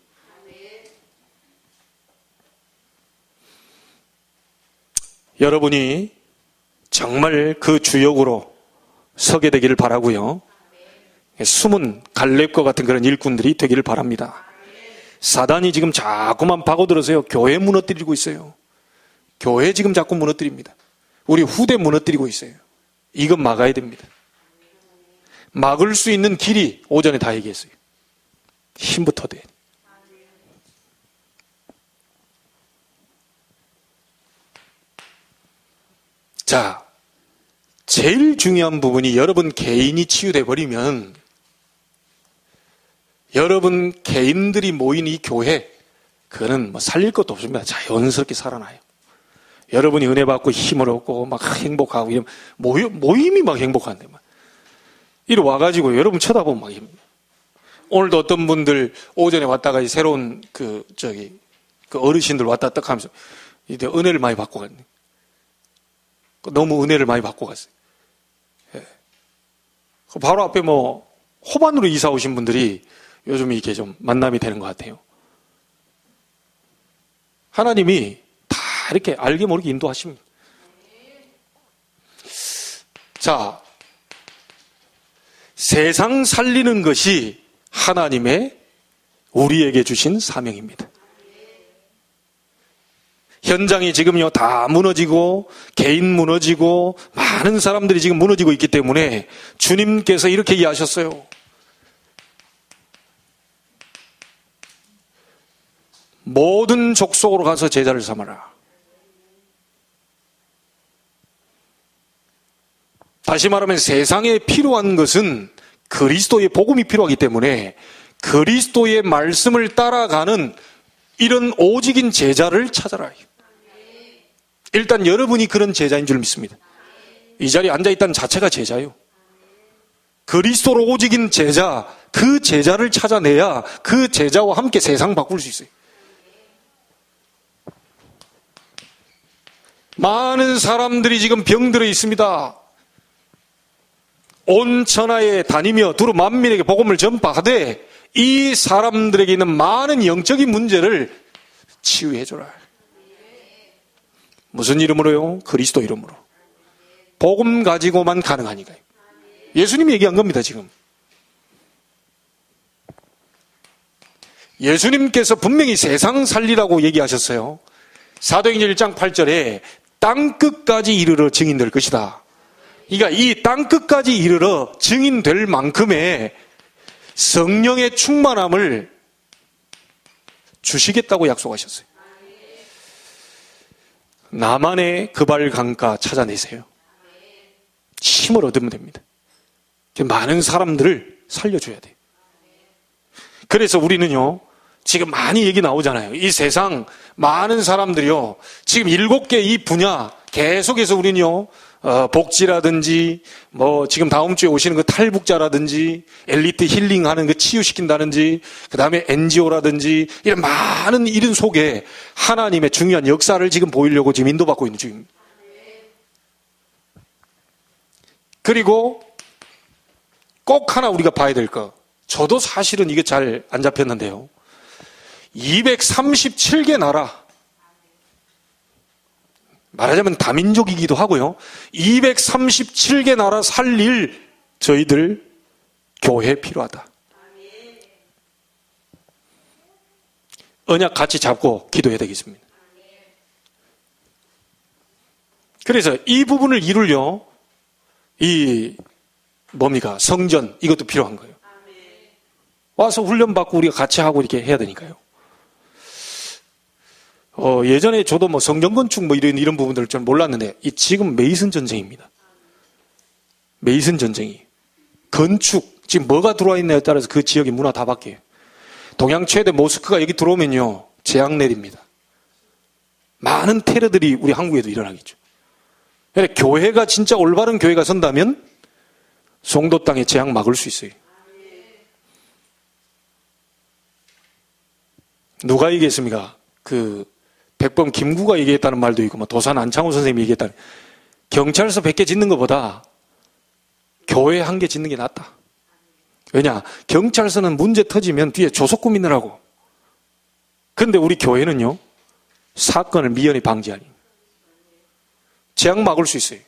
여러분이 정말 그 주역으로 서게 되기를 바라고요. 숨은 갈렙과 같은 그런 일꾼들이 되기를 바랍니다. 사단이 지금 자꾸만 파고들어서요, 교회 무너뜨리고 있어요. 교회 지금 자꾸 무너뜨립니다. 우리 후대 무너뜨리고 있어요. 이건 막아야 됩니다. 막을 수 있는 길이 오전에 다 얘기했어요. 힘부터 돼. 자, 제일 중요한 부분이 여러분 개인이 치유돼 버리면 여러분 개인들이 모인 이 교회, 그거는 뭐 살릴 것도 없습니다. 자연스럽게 살아나요. 여러분이 은혜 받고 힘을 얻고 막 행복하고 이러면 모임이 막 행복한데 막 이리 와가지고 여러분 쳐다보면 막 오늘도 어떤 분들 오전에 왔다가 새로운 그 어르신들 왔다 딱 하면서 이제 은혜를 많이 받고 갔네. 너무 은혜를 많이 받고 갔어요. 예. 바로 앞에 뭐 호반으로 이사 오신 분들이 요즘 이렇게 좀 만남이 되는 것 같아요. 하나님이 다 이렇게 알게 모르게 인도하십니다. 자, 세상 살리는 것이 하나님의 우리에게 주신 사명입니다. 현장이 지금요 다 무너지고 개인 무너지고 많은 사람들이 지금 무너지고 있기 때문에 주님께서 이렇게 이야기하셨어요. 모든 족속으로 가서 제자를 삼아라. 다시 말하면 세상에 필요한 것은 그리스도의 복음이 필요하기 때문에 그리스도의 말씀을 따라가는 이런 오직인 제자를 찾아라. 일단 여러분이 그런 제자인 줄 믿습니다. 이 자리에 앉아있다는 자체가 제자예요. 그리스도로 오직인 제자, 그 제자를 찾아내야 그 제자와 함께 세상 바꿀 수 있어요. 많은 사람들이 지금 병들어 있습니다. 온 천하에 다니며 두루 만민에게 복음을 전파하되 이 사람들에게 있는 많은 영적인 문제를 치유해줘라. 무슨 이름으로요? 그리스도 이름으로. 복음 가지고만 가능하니까요. 예수님이 얘기한 겁니다, 지금. 예수님께서 분명히 세상 살리라고 얘기하셨어요. 사도행전 1장 8절에 땅끝까지 이르러 증인될 것이다. 그러니까 이 땅끝까지 이르러 증인될 만큼의 성령의 충만함을 주시겠다고 약속하셨어요. 나만의 그발 강가 찾아내세요. 힘을 얻으면 됩니다. 많은 사람들을 살려줘야 돼요. 그래서 우리는요, 지금 많이 얘기 나오잖아요. 이 세상 많은 사람들이요, 지금 7개 이 분야 계속해서 우리는요, 복지라든지, 뭐, 지금 다음 주에 오시는 그 탈북자라든지, 엘리트 힐링하는 그 치유시킨다든지, 그 다음에 NGO라든지, 이런 많은 일 속에 하나님의 중요한 역사를 지금 보이려고 지금 인도받고 있는 중입니다. 그리고 꼭 하나 우리가 봐야 될 거. 저도 사실은 이게 잘 안 잡혔는데요. 237개 나라. 말하자면 다민족이기도 하고요. 237개 나라 살릴 저희들 교회 필요하다. 언약 같이 잡고 기도해야 되겠습니다. 그래서 이 부분을 이룰려 이 뭡니까? 성전 이것도 필요한 거예요. 와서 훈련받고 우리가 같이 하고 이렇게 해야 되니까요. 예전에 저도 뭐 성전 건축 뭐 이런 부분들을 좀 몰랐는데 지금 메이슨 전쟁입니다. 메이슨 전쟁이 건축 지금 뭐가 들어와 있냐에 따라서 그 지역의 문화 다 바뀌어요. 동양 최대 모스크가 여기 들어오면요 재앙 내립니다. 많은 테러들이 우리 한국에도 일어나겠죠. 그러니까 교회가 진짜 올바른 교회가 선다면 송도 땅에 재앙 막을 수 있어요. 누가 얘기했습니까? 백범 김구가 얘기했다는 말도 있고, 도산 안창호 선생님이 얘기했다는, 경찰서 100개 짓는 것보다 교회 1개 짓는 게 낫다. 왜냐? 경찰서는 문제 터지면 뒤에 조속금 있느라고. 근데 우리 교회는요, 사건을 미연히 방지하니. 재앙 막을 수 있어요.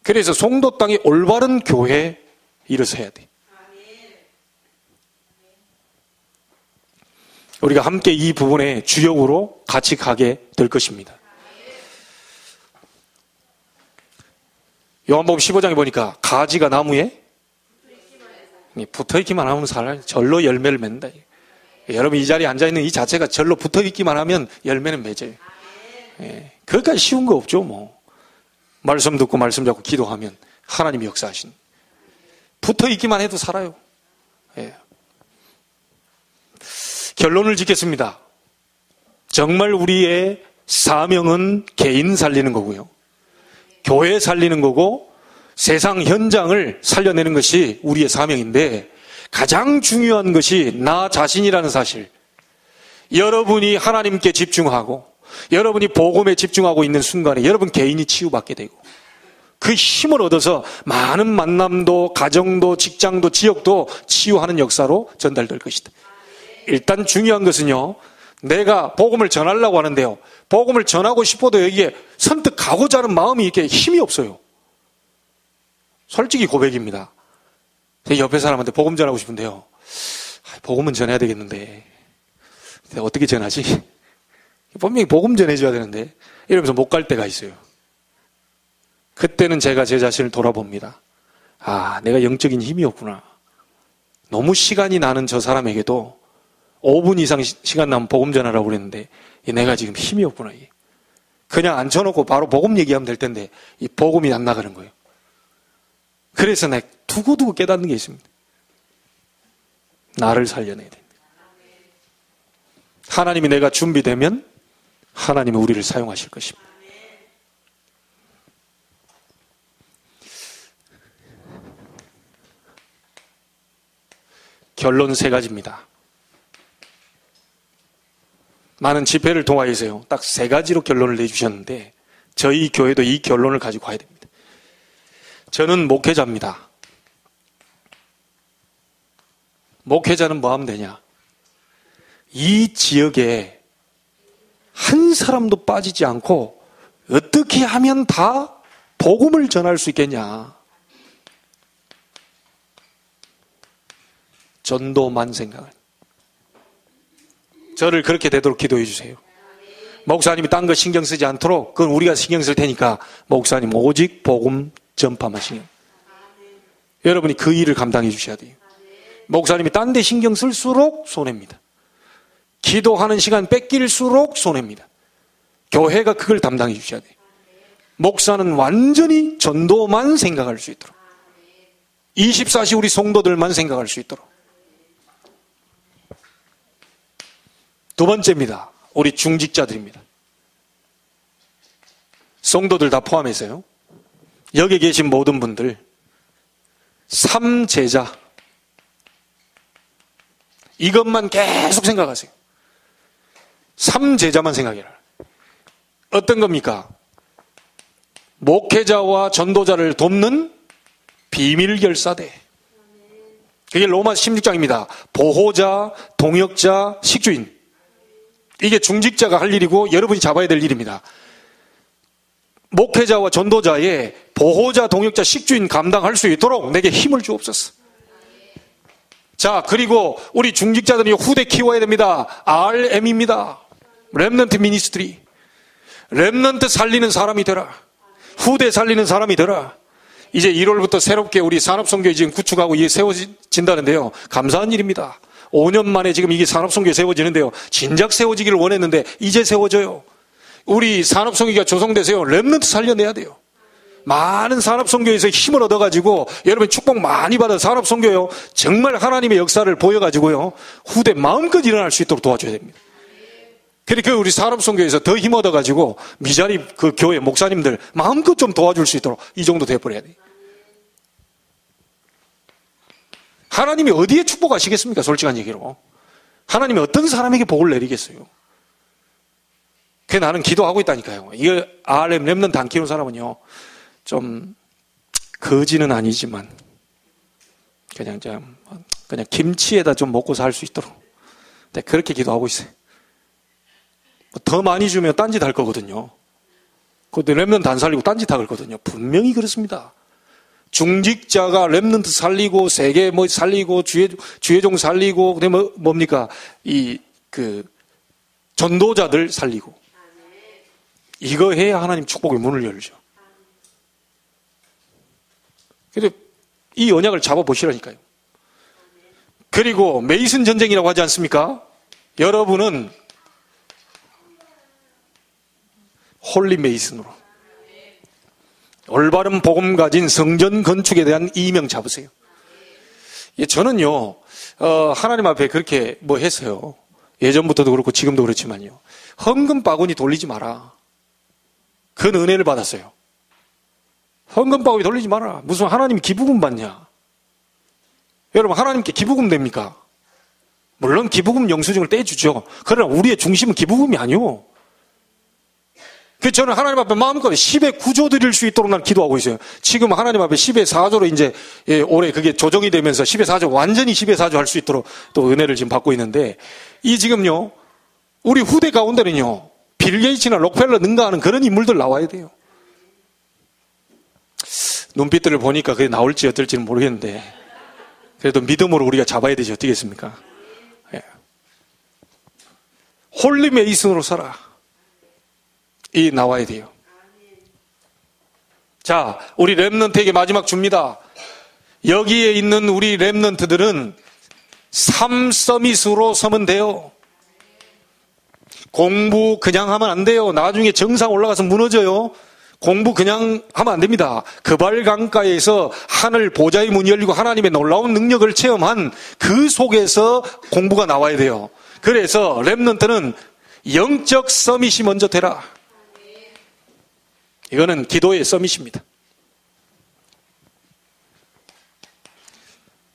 그래서 송도 땅에 올바른 교회 일어서야 돼. 우리가 함께 이 부분에 주역으로 같이 가게 될 것입니다. 요한복음 15장에 보니까 가지가 나무에 붙어있기만 하면 살아요. 절로 열매를 맺는다. 여러분 이 자리에 앉아있는 이 자체가 절로 붙어있기만 하면 열매는 맺어요. 그것까지 쉬운 거 없죠. 뭐 말씀 듣고 말씀 잡고 기도하면 하나님이 역사하신, 붙어있기만 해도 살아요. 결론을 짓겠습니다. 정말 우리의 사명은 개인 살리는 거고요, 교회 살리는 거고, 세상 현장을 살려내는 것이 우리의 사명인데, 가장 중요한 것이 나 자신이라는 사실. 여러분이 하나님께 집중하고 여러분이 복음에 집중하고 있는 순간에 여러분 개인이 치유받게 되고, 그 힘을 얻어서 많은 만남도, 가정도, 직장도, 지역도 치유하는 역사로 전달될 것이다. 일단 중요한 것은요, 내가 복음을 전하려고 하는데요, 복음을 전하고 싶어도 여기에 선뜻 가고자 하는 마음이 이렇게 힘이 없어요. 솔직히 고백입니다. 제 옆에 사람한테 복음 전하고 싶은데요, 복음은 전해야 되겠는데 어떻게 전하지? 분명히 복음 전해줘야 되는데 이러면서 못 갈 때가 있어요. 그때는 제가 제 자신을 돌아봅니다. 아, 내가 영적인 힘이 없구나. 너무 시간이 나는 저 사람에게도 5분 이상 시간 나면 복음 전하라고 그랬는데 내가 지금 힘이 없구나. 그냥 앉혀놓고 바로 복음 얘기하면 될 텐데 이 복음이 안 나가는 거예요. 그래서 내가 두고두고 깨닫는 게 있습니다. 나를 살려내야 됩니다. 하나님이 내가 준비되면 하나님이 우리를 사용하실 것입니다. 결론 3가지입니다. 많은 집회를 통하여서요, 딱 3가지로 결론을 내주셨는데 저희 교회도 이 결론을 가지고 가야 됩니다. 저는 목회자입니다. 목회자는 뭐 하면 되냐? 이 지역에 한 사람도 빠지지 않고 어떻게 하면 다 복음을 전할 수 있겠냐? 전도만 생각을. 저를 그렇게 되도록 기도해 주세요. 목사님이 딴 거 신경 쓰지 않도록, 그건 우리가 신경 쓸 테니까 목사님 오직 복음 전파만 신경. 여러분이 그 일을 감당해 주셔야 돼요. 목사님이 딴 데 신경 쓸수록 손해입니다. 기도하는 시간 뺏길수록 손해입니다. 교회가 그걸 담당해 주셔야 돼요. 목사는 완전히 전도만 생각할 수 있도록, 24시 우리 성도들만 생각할 수 있도록. 2번째입니다. 우리 중직자들입니다. 성도들 다 포함해서요, 여기 계신 모든 분들 3제자 이것만 계속 생각하세요. 3제자만 생각해라. 어떤 겁니까? 목회자와 전도자를 돕는 비밀결사대. 그게 로마 16장입니다. 보호자, 동역자, 식주인. 이게 중직자가 할 일이고 여러분이 잡아야 될 일입니다. 목회자와 전도자의 보호자, 동역자, 식주인 감당할 수 있도록 내게 힘을 주옵소서. 자, 그리고 우리 중직자들이 후대 키워야 됩니다. RM입니다. 렘넌트 미니스트리. 렘넌트 살리는 사람이 되라. 후대 살리는 사람이 되라. 이제 1월부터 새롭게 우리 산업선교회 지금 구축하고 이게 세워진다는데요, 감사한 일입니다. 5년 만에 지금 이게 산업선교회 세워지는데요, 진작 세워지기를 원했는데 이제 세워져요. 우리 산업선교회가 조성돼서요, 렘넌트 살려내야 돼요. 많은 산업선교회에서 힘을 얻어가지고 여러분 축복 많이 받은 산업선교회요, 정말 하나님의 역사를 보여가지고요, 후대 마음껏 일어날 수 있도록 도와줘야 됩니다. 그러니까 우리 산업선교회에서 더 힘 얻어가지고 미자리 그 교회 목사님들 마음껏 좀 도와줄 수 있도록 이 정도 돼버려야 돼요. 하나님이 어디에 축복하시겠습니까? 솔직한 얘기로. 하나님이 어떤 사람에게 복을 내리겠어요? 그게 나는 기도하고 있다니까요. 이거 RM 렘넌트 안 키우는 사람은요, 좀 거지는 아니지만 그냥 김치에다 좀 먹고 살 수 있도록 그렇게 기도하고 있어요. 더 많이 주면 딴짓 할 거거든요. 그때 렘넌트 안 살리고 딴짓 하거든요. 분명히 그렇습니다. 중직자가 렘넌트 살리고 세계 뭐 살리고 주의종 살리고 그다음에 뭡니까 전도자들 살리고 이거 해야 하나님 축복의 문을 열죠. 근데 이 언약을 잡아보시라니까요. 그리고 메이슨 전쟁이라고 하지 않습니까? 여러분은 홀리 메이슨으로 올바른 복음 가진 성전 건축에 대한 이명 잡으세요. 저는요 하나님 앞에 그렇게 뭐 했어요. 예전부터도 그렇고 지금도 그렇지만요. 헌금 바구니 돌리지 마라. 그 은혜를 받았어요. 헌금 바구니 돌리지 마라. 무슨 하나님이 기부금 받냐. 여러분 하나님께 기부금 됩니까? 물론 기부금 영수증을 떼주죠. 그러나 우리의 중심은 기부금이 아니오. 그래서 저는 하나님 앞에 마음껏 10의 9조 드릴 수 있도록 난 기도하고 있어요. 지금 하나님 앞에 10의 4조로 이제 올해 그게 조정이 되면서 10의 4조 완전히 10의 4조 할 수 있도록 또 은혜를 지금 받고 있는데 이 지금요 우리 후대 가운데는요 빌 게이츠나 록펠러 능가하는 그런 인물들 나와야 돼요. 눈빛들을 보니까 그게 나올지 어떨지는 모르겠는데 그래도 믿음으로 우리가 잡아야 되지 어떻겠습니까? 예. 홀리 메이슨으로 살아. 이 나와야 돼요. 자, 우리 렘넌트에게 마지막 줍니다. 여기에 있는 우리 렘넌트들은 3서밋으로 서면 돼요. 공부 그냥 하면 안 돼요. 나중에 정상 올라가서 무너져요. 공부 그냥 하면 안 됩니다. 그발 강가에서 하늘 보좌의 문이 열리고 하나님의 놀라운 능력을 체험한 그 속에서 공부가 나와야 돼요. 그래서 렘넌트는 영적 서밋이 먼저 되라. 이거는 기도의 서밋입니다.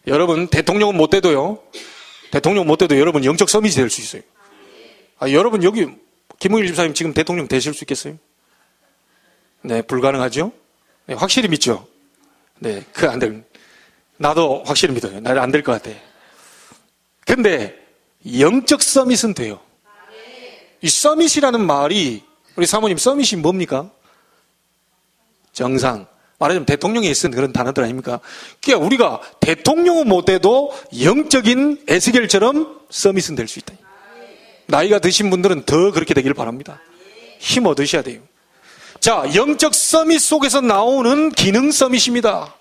여러분 대통령은 못 돼도요. 대통령 못 돼도 여러분 영적 서밋이 될 수 있어요. 여러분 여기 김웅일 집사님 지금 대통령 되실 수 있겠어요? 네, 불가능하죠? 네, 확실히 믿죠? 네, 그거 안 될. 나도 확실히 믿어요. 나도 안 될 것 같아. 근데 영적 서밋은 돼요. 이 서밋이라는 말이 우리 사모님 서밋이 뭡니까? 정상. 말하자면 대통령이 쓴 그런 단어들 아닙니까? 그러니까 우리가 대통령은 못 돼도 영적인 에스겔처럼 서밋은 될 수 있다. 나이가 드신 분들은 더 그렇게 되길 바랍니다. 힘 얻으셔야 돼요. 자, 영적 서밋 속에서 나오는 기능 서밋입니다.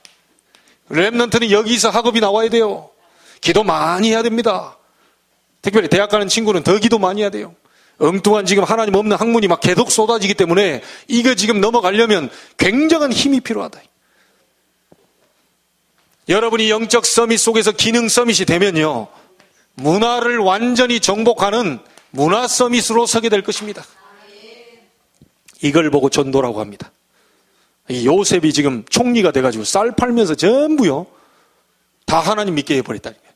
렘넌트는 여기서 학업이 나와야 돼요. 기도 많이 해야 됩니다. 특별히 대학 가는 친구는 더 기도 많이 해야 돼요. 엉뚱한 지금 하나님 없는 학문이 막 계속 쏟아지기 때문에 이거 지금 넘어가려면 굉장한 힘이 필요하다. 여러분이 영적 서밋 속에서 기능 서밋이 되면요. 문화를 완전히 정복하는 문화 서밋으로 서게 될 것입니다. 이걸 보고 전도라고 합니다. 이 요셉이 지금 총리가 돼가지고 쌀 팔면서 전부요. 다 하나님 믿게 해버렸다니까요.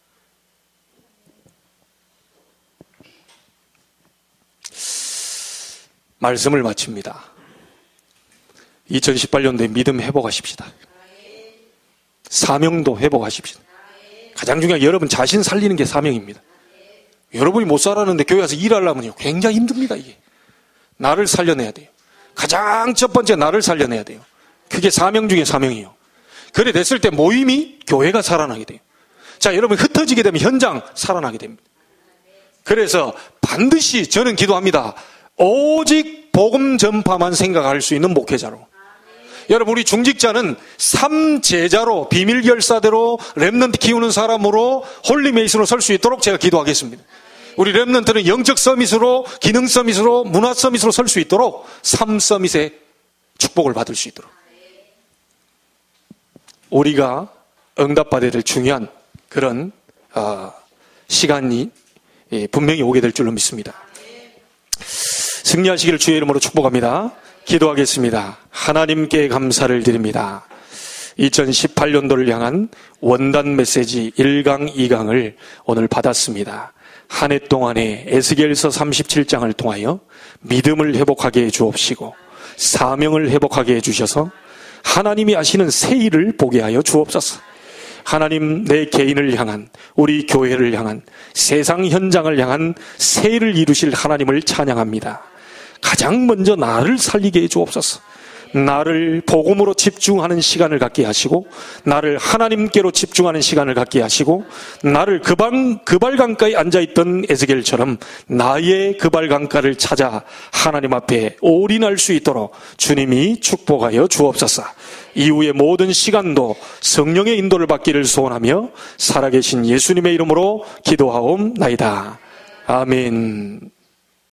말씀을 마칩니다. 2018년도에 믿음 회복하십시다. 사명도 회복하십시다. 가장 중요한 여러분 자신 살리는 게 사명입니다. 여러분이 못 살았는데 교회 와서 일하려면요 굉장히 힘듭니다. 이게 나를 살려내야 돼요. 가장 첫 번째 나를 살려내야 돼요. 그게 사명 중에 사명이에요. 그래 됐을 때 모임이 교회가 살아나게 돼요. 자, 여러분 흩어지게 되면 현장 살아나게 됩니다. 그래서 반드시 저는 기도합니다. 오직 복음 전파만 생각할 수 있는 목회자로. 여러분 우리 중직자는 3제자로 비밀 결사대로 렘넌트 키우는 사람으로 홀리메이슨으로 설 수 있도록 제가 기도하겠습니다. 우리 렘넌트는 영적 서밋으로 기능 서밋으로 문화 서밋으로 설 수 있도록 3서밋의 축복을 받을 수 있도록 우리가 응답받아야 될 중요한 그런 시간이 분명히 오게 될 줄로 믿습니다. 승리하시기를 주의 이름으로 축복합니다. 기도하겠습니다. 하나님께 감사를 드립니다. 2018년도를 향한 원단 메시지 1강, 2강을 오늘 받았습니다. 한 해 동안에 에스겔서 37장을 통하여 믿음을 회복하게 해 주옵시고 사명을 회복하게 해 주셔서 하나님이 하시는 새 일을 보게 하여 주옵소서. 하나님 내 개인을 향한 우리 교회를 향한 세상 현장을 향한 새 일을 이루실 하나님을 찬양합니다. 가장 먼저 나를 살리게 해 주옵소서. 나를 복음으로 집중하는 시간을 갖게 하시고, 나를 하나님께로 집중하는 시간을 갖게 하시고, 나를 그발강가에 앉아있던 에스겔처럼 나의 그발강가를 찾아 하나님 앞에 올인할 수 있도록 주님이 축복하여 주옵소서. 이후의 모든 시간도 성령의 인도를 받기를 소원하며 살아계신 예수님의 이름으로 기도하옵나이다. 아멘.